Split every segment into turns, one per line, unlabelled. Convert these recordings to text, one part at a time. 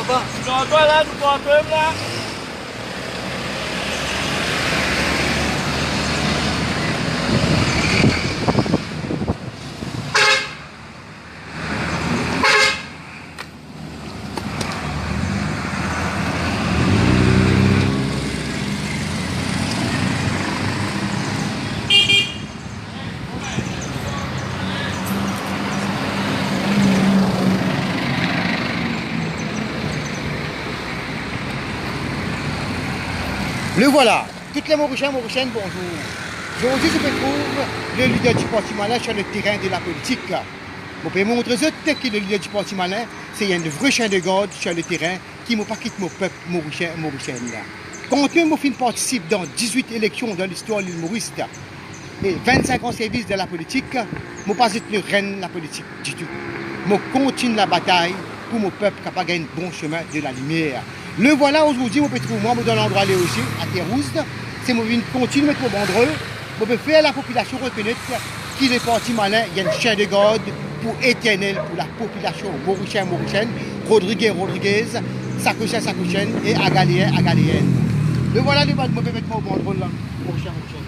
papa.
Non, toi là, nous portons là.
Le voilà. Toutes les Mauriciens, Mauriciennes, bonjour. Aujourd'hui, je me trouve le leader du Parti Malin sur le terrain de la politique. Je peux montrer que le leader du Parti Malin, c'est un vrai chien de garde sur le terrain qui ne pas quitte mon peuple mauricien, mauricienne. Quand je participe dans 18 élections dans l'histoire de l'île Maurice et 25 ans de service de la politique, je ne pas être le reine de la politique du tout. Je continue la bataille pour mon peuple qui a gagné un bon chemin de la lumière. Le voilà aujourd'hui, je peux trouver moi dans l'endroit là aussi, à Terrouze. C'est mon continue de mettre mon banderole. Je peux faire la population reconnaître qu'il est parti malin, il y a un chien de garde pour éternel pour la population mauricienne, mauricienne, Rodriguez, Sakocien et Agalien, Agalienne. Le voilà, je peux mettre mon banderole là, mauricien, mauricienne.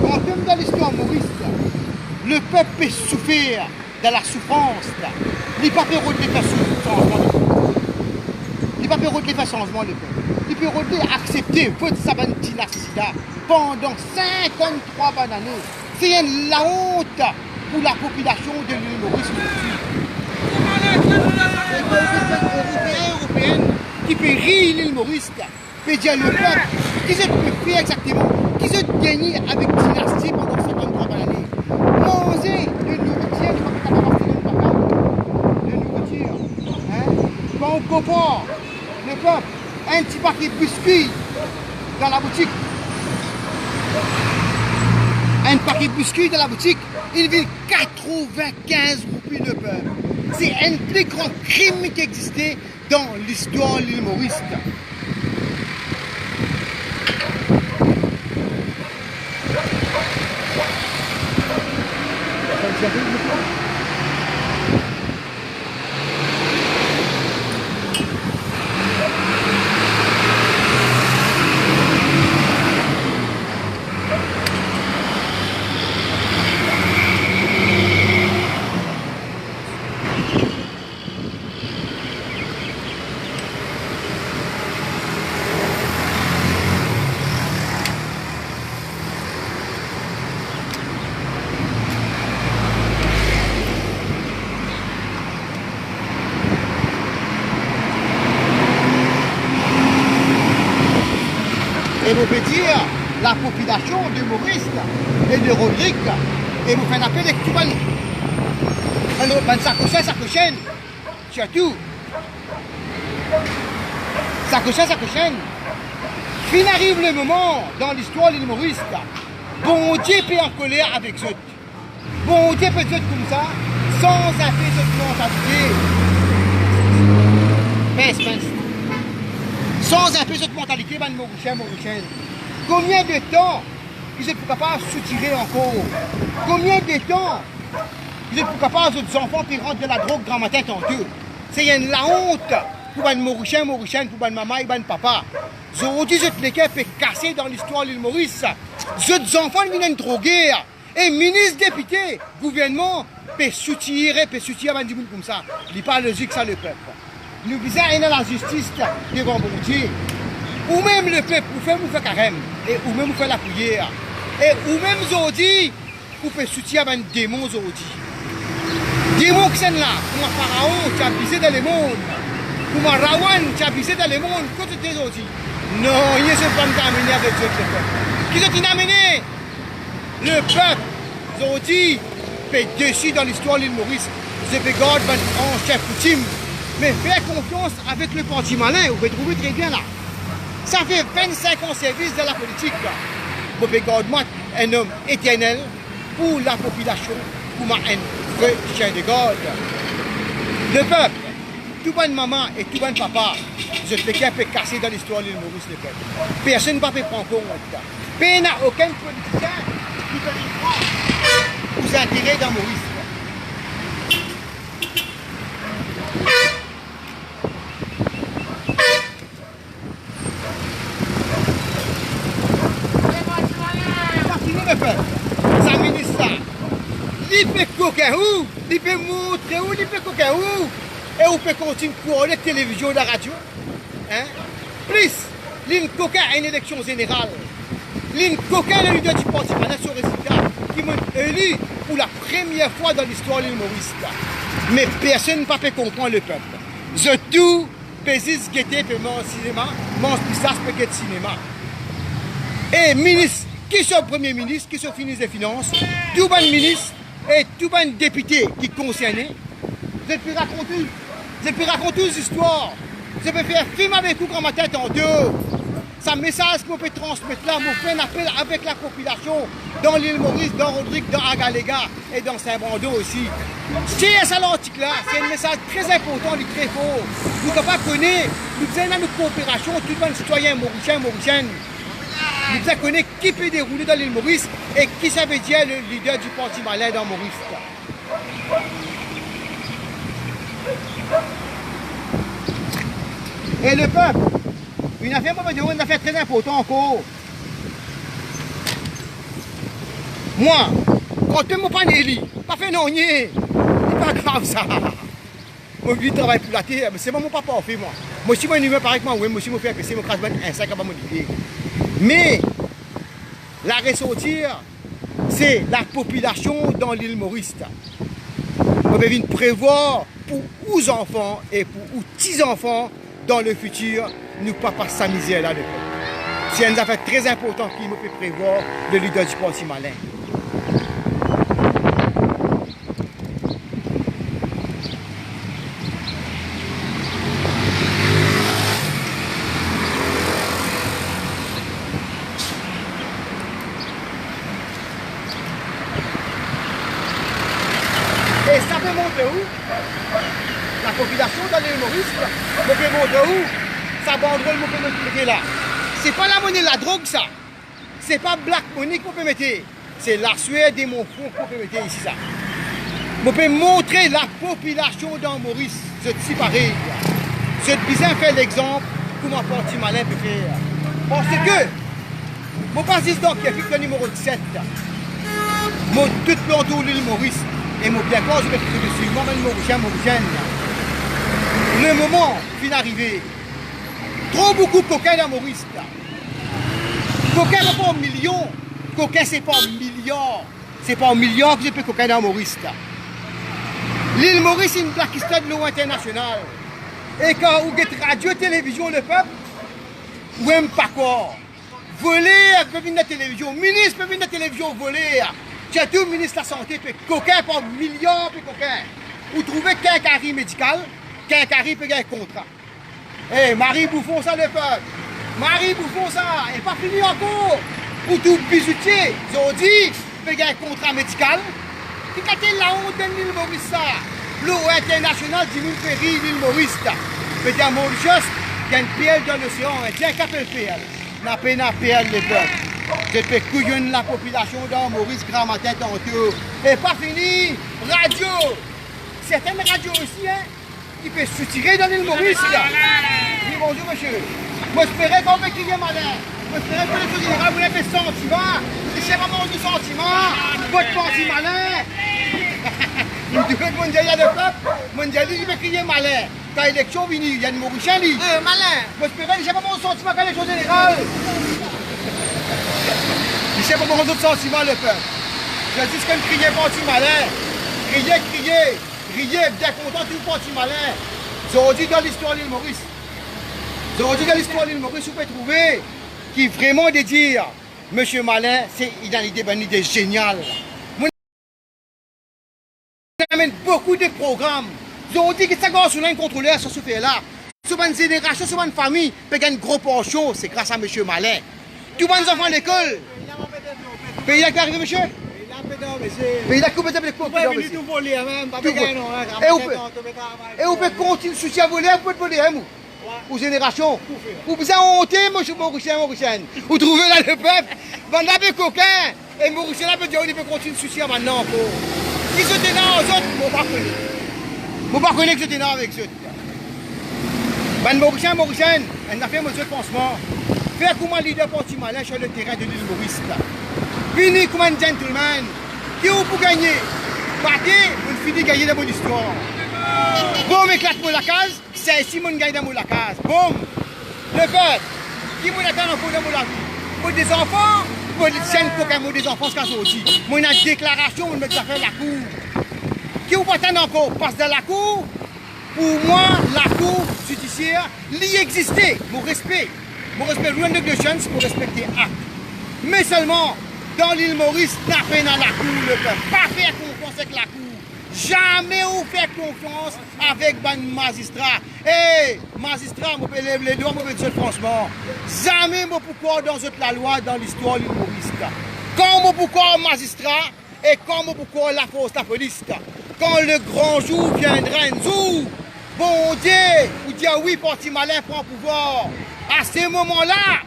Quand même dans l'histoire mauricienne, le peuple peut souffrir de la souffrance. Il ne peut pas faire changement. Il ne peut pas faire changement le peuple. Il peut pas accepter votre sabane dynastie pendant 53 bonnes années. C'est la honte pour la population de l'île Maurice. Les Européens qui peut rire l'île Maurice, peut dire le peuple, qui se peut faire exactement, qui se gagner avec dynastie pendant 53 années. Manger de nourriture, je ne peux pas de nourriture. Quand on compare le peuple, un petit paquet de biscuits dans la boutique, un paquet de biscuits dans la boutique, il vit 95 roupies de peuple. C'est un plus grand crime qui existait dans l'histoire de l'île Maurice. Et vous pouvez dire, la population de Maurice et de Rodrigue, et vous faites un appel avec tout le monde. Sacochaine, surtout. Sacochaine. Fin arrive le moment dans l'histoire de l'île Maurice, bon Dieu peut en colère avec eux. Bon Dieu peut être comme ça, sans appeler cette mentalité. Sans appeler cette mentalité, Mauricien. Combien de temps ils ne sont pas capables de soutirer encore? Combien de temps ils ne sont pas capables de enfants qui rentrent de la drogue grand matin tantôt? C'est la honte pour les Mauriciens, pour les maman et les papa. Aujourd'hui, cette équipe est cassée dans l'histoire de l'île Maurice. Ces enfants viennent droguer. Et ministre, député, gouvernement, peut soutirer des gens comme ça. Il n'est pas logique, ça, le peuple. Nous visons la justice devant bon Dieu. Ou même le peuple, vous faites carême, et ou même vous faites la prière. Et ou même aujourd'hui, vous faites soutien à un démon aujourd'hui. Démon qui sont là, comme un pharaon qui a pisé dans le monde, comme un Rawan qui a pisé dans le monde, qu'est-ce que c'est aujourd'hui? Non, il ne s'est pas amené avec Dieu, le peuple. Qui s'est amené? Le peuple, aujourd'hui, fait dessus dans l'histoire de l'île Maurice. Je vais garder en chef coutume. Mais faire confiance avec le Parti Malin, vous pouvez trouver très bien là. Ça fait 25 ans de service de la politique. Vous pouvez garder moi un homme éternel pour la population, comme un vrai chien de garde. Le peuple, tout bon maman et tout bon papa, je te qu'un peu cassé dans l'histoire de l'île Maurice, le peuple. Personne ne va faire prendre compte de ça. Il n'y a aucun politicien qui te dit prendre vous intérêts dans Maurice. Le peuple, ça ministre ça. Il peut coquin où, il peut montrer où, il peut coquin où, et on peut continuer pour la télévision, la radio. Hein? Plus, l'une coquin à une élection générale, l'une coquin le leader du parti malin sur résultat, qui m'a élu pour la première fois dans l'histoire de l'île Maurice. Mais personne ne peut comprendre le peuple. Je tout, pésis, guetté, paiement cinéma, mange pistache, peut de cinéma. Et ministre, qui sont premier ministre, qui sont ministre des Finances, tout bon ministre et tout bon député qui concernés, je peux raconter des histoires, je peux faire film avec vous quand ma tête en deux. C'est un message qu'on peut transmettre là, on fait un appel avec la population dans l'île Maurice, dans Rodrigue, dans Agalega et dans Saint-Brando aussi. C'est ça l'antique-là, c'est un message très important, très fort. Nous ne pouvons pas connaître, nous faisons une coopération, tout le monde citoyen mauricien, mauricienne. Nous devons connaître qui peut dérouler dans l'île Maurice et qui ça veut dire le leader du parti malin dans Maurice. Et le peuple, une affaire très importante encore. Moi, quand tu ne m'as pas élu, pas fait non, c'est pas grave ça. Moi, je travaille pour la terre, mais c'est mon papa en fait, moi. Moi, si je suis pareil que moi, moi, si je fais PC, je crache un sac à mon idée. Mais, la ressortir, c'est la population dans l'île Maurice. On va venir prévoir pour aux enfants et pour aux petits-enfants dans le futur, nous ne pas passer sa misère là-dedans. C'est une affaire très importante qui me fait prévoir le leader du parti malin. Et ça peut montrer où? La population dans l'île Maurice, ça peut montrer où? Ça banderole, on peut mettre là. C'est pas la monnaie de la drogue, ça. C'est pas Black Money qu'on peut mettre. C'est la Suède et mon front qu'on peut mettre ici, ça. On peut montrer la population dans Maurice. Je suis pareil. Je bien faire l'exemple comment Parti Malin peut faire. Parce que, mon président qui est le numéro 17, mon tout plantou l'île Maurice, et mon bien corps, je vais faire dessus, moi, Mauricien. Le moment vient d'arriver. Trop beaucoup de cocaïne dans Maurice. Cocaïne n'est pas en millions. Cocaïne, c'est pas en milliards. C'est pas en milliards que j'ai pris cocaïne dans Maurice. L'île Maurice, c'est une blacklisted de l'eau internationale. Et quand vous êtes radio, télévision, le peuple, ou même pas quoi. Voler, peut venir de la télévision. Ministre peut venir de la télévision, voler. Tiens, tout le ministre de la Santé peut cocaïne par milliards de cocaïne. Vous trouvez qu'un carré médical, qu'un carré peut gagner un contrat. Eh, Marie Bouffon, ça le peuple. Marie Bouffon, ça, n'est pas fini encore. Pour tout bijoutier, ils ont dit, peut gagner un contrat médical. Qui a la honte de l'île Maurice, ça. L'eau internationale du mille Ferry, l'île Maurice. Peut dire Mauritius, il y a une PL dans l'océan, tiens, qu'appelle PL. N'a pas une PL, le peuple. Je fais couillonner la population dans Maurice, grand ma tête en tout. Et pas fini, radio. Certaines radios aussi, hein, qui peuvent se tirer dans l'île Maurice. Oui, bonjour, monsieur. Moi, j'espérais qu'on veut crier malin. Moi, j'espérais que les choses générales, vous avez sentiment. Si c'est vraiment du sentiment, votre parti malin. Il me dit que mon dieu, il y a le peuple. Mon dieu, il veut crier malin. Quand l'élection vient, il y a une Mauricien, lui. Malin. Moi, j'espérais que j'ai pas mon sentiment quand les choses générales. Il sait pas mon autre sentiment, le peuple. Je dis que me crier parti malin. Crier, bien content du parti malin. Aujourd'hui, dans l'histoire de l'île Maurice. Aujourd'hui, dans l'histoire de l'île Maurice, vous pouvez trouver qui vraiment de dire, Monsieur Malin, c'est une idée géniale. On amène beaucoup de programmes. Ils ont dit que ça va sur un contrôleur sur ce fait-là. Sur une génération, sur une famille, peut gagner une grosse portion, c'est grâce à Monsieur Malin. Tous les enfants à l'école. Pays à arrivé, monsieur? Mais il a coupé ça avec quoi? Et vous pouvez continuer de soutien à voler, vous pouvez voler, hein, aux générations. Vous pouvez honter, monsieur Mauricien. Vous trouvez là le peuple, ben là, des coquins, et Mauricien là peut dire, il peut continuer de soutien maintenant encore. Qui se ténant aux autres, je ne pas connaître que je ténant avec eux. Ben Mauricien, on a fait monsieur pansement. Faire comme un leader parti malin sur le terrain de l'île Maurice. Venez comme un gentleman. Qui est pour gagner? Partez, vous finissez de gagner dans mon histoire. Boum, éclate-moi la case, c'est Simon gagne dans la case. Boum! Le peuple, qui vous attend encore dans la vie? Pour des enfants, pour des scènes pour des enfants, c'est ce qu'on dit. Moi, une déclaration, on me fait la cour. Qui vous attend encore? Passe dans la cour. Pour moi, la cour judiciaire, l'y existait, mon respect. Mon respect, loin de chance pour respecter acte. Mais seulement, dans l'île Maurice, n'a fait dans la cour le peuple. Pas faire confiance avec la cour. Jamais vous faire confiance avec un magistrat. Hey, magistrat, je peux lever les doigts, je peux dire franchement. Jamais je pourquoi dans la loi, dans l'histoire de l'île Maurice. Quand je pourquoi magistrat et quand je pourquoi la force, la police. Quand le grand jour viendra un jour, bon Dieu, vous dites oui, parti malin prend pouvoir. À ce moment-là,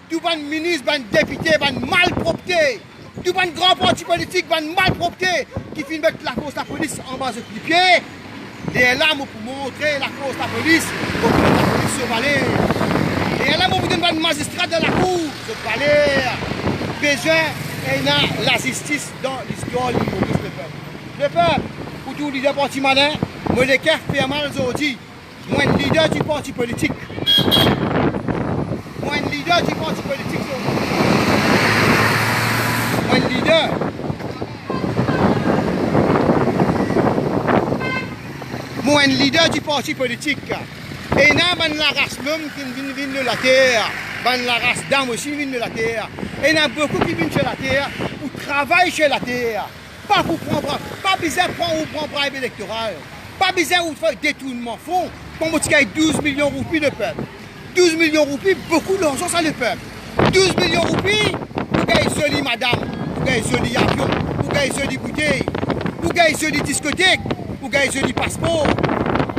tout le ministre, le député, le malpropreté, tout le grand parti politique, le malpropreté, qui finit avec la force de la police en bas de pied, et là, pour montrer la force de la police, pour que la police se valait. Et là, pour donner un magistrat de la cour, se valait. Besoin, il y a la justice dans l'histoire du peuple. Le peuple, pour tout leader parti malin, moi, les cartes fait mal aujourd'hui. Moi, le leader du parti politique. Moi, un leader du parti politique. Moi, un leader. Moi, un leader du parti politique. Et là, la race même qui vient de la terre. La race d'âme aussi vient de la terre. Et il y a beaucoup qui viennent sur la terre ou travaillent sur la terre. Pas pour prendre, pas besoin de prendre bribe électoral. Pas besoin de faire détournement fonds. Pour motiver 12 millions de roupies de peuple. 12 millions de roupies, beaucoup d'argent ça le peuple. 12 millions de roupies, vous gagnez joli madame, vous gagnez joli avion, vous gagnez joli bouteille, vous gagnez joli discothèque, vous gagnez joli passeport.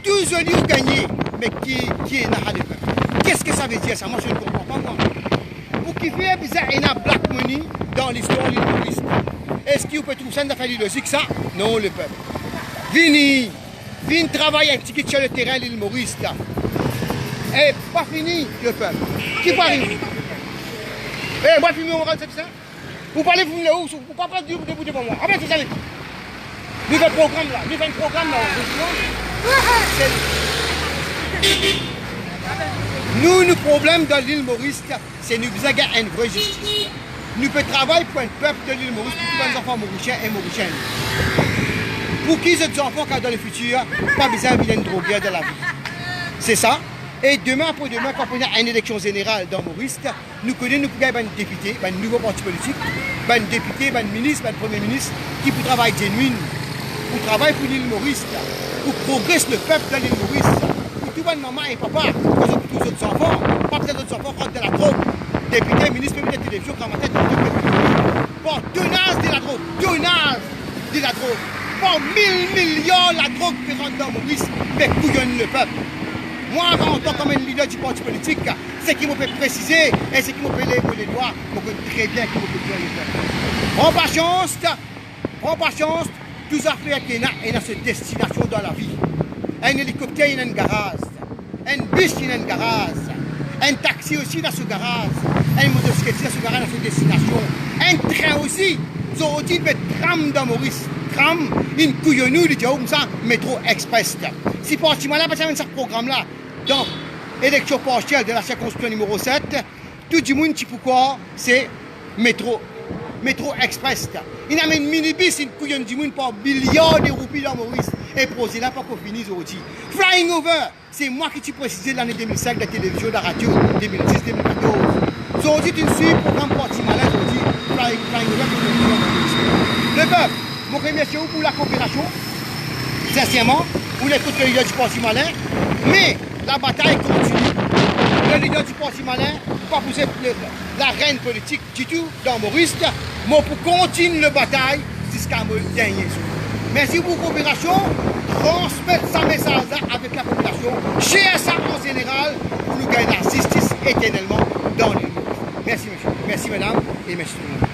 Tout joli vous gagnez, mais qui est dans le peuple. Qu'est-ce que ça veut dire ça? Moi je ne comprends pas moi. Pour qui fait bizarre, il y a black money dans l'histoire de l'île Maurice. Est-ce qu'il peut trouver ça dans la logique ça? Non le peuple. Venez travailler un petit peu sur le terrain de l'île Maurice. Eh, pas fini le peuple. Qui parle? Eh, moi, filmer, on va faire ça. Vous parlez, vous là où? Vous parlez pas du bout de moi. Ah ben, c'est ça. Nous faisons un programme là. Nous faisons un programme là. Nous, le problème dans l'île Maurice, c'est que nous avons une vraie justice. Nous pouvons travailler pour un peuple de l'île Maurice, pour tous les enfants mauriciens et mauriciennes. Pour qui ces enfants, quand dans le futur, pas besoin de une droguée de la vie. C'est ça. Et demain, après-demain, quand on a une élection générale dans Maurice, nous connaissons, nous pouvons avoir un député, un nouveau parti politique, un député, un ministre, un premier ministre, qui peut travailler genuine, pour travailler pour l'île Maurice, pour progresser le peuple de l'île Maurice, pour tout le monde, maman et papa, pour tous les autres enfants, pas peut-être d'autres enfants rentrent de la drogue, député, ministre, premier de télévision, quand ma tête, bon, donnage de la drogue, bon, 1000 millions la drogue qui rentre dans Maurice, mais couillonne le peuple. Moi, en tant que leader du parti politique, c'est qui me peut préciser et c'est qui me peut lever les doigts pour que très bien qui me peut dire le peuple. Prends patience, tout affaire qu'il y a cette destination dans la vie. Un hélicoptère, il y a un garage. Un bus, il y a un garage. Un taxi aussi dans ce garage. Un motocyclette dans ce garage, dans cette destination. Un train aussi. Aujourd'hui, il y a un tram dans Maurice. Tram, une couillonnou, il dit comme ça, métro express. Si parti malin, parce que ce programme-là, dans l'élection partielle de la circonscription numéro 7, tout le monde dit pourquoi c'est métro express. Il y a une minibus, une couillonne du monde par milliards de roupies dans Maurice. Et posé là, pas qu'on finisse aujourd'hui. Flying over, c'est moi qui t'ai précisé l'année 2005 de la télévision, de la radio, 2010-2014. Aujourd'hui, tu suis le programme parti malin, aujourd'hui, flying over. Le peuple, je vous remercie pour la coopération, sincèrement, pour les coups de leader du parti malin, mais la bataille continue. Le leader du parti malin, pas pousser la reine politique du tout dans Maurice, mais pour continuer la bataille, c'est jusqu'à le dernier jour. Merci pour votre coopération. Transmettre ce message avec la population. Chez ça en général pour nous gagner la justice éternellement dans le monde. Merci monsieur. Merci madame et merci tout le monde.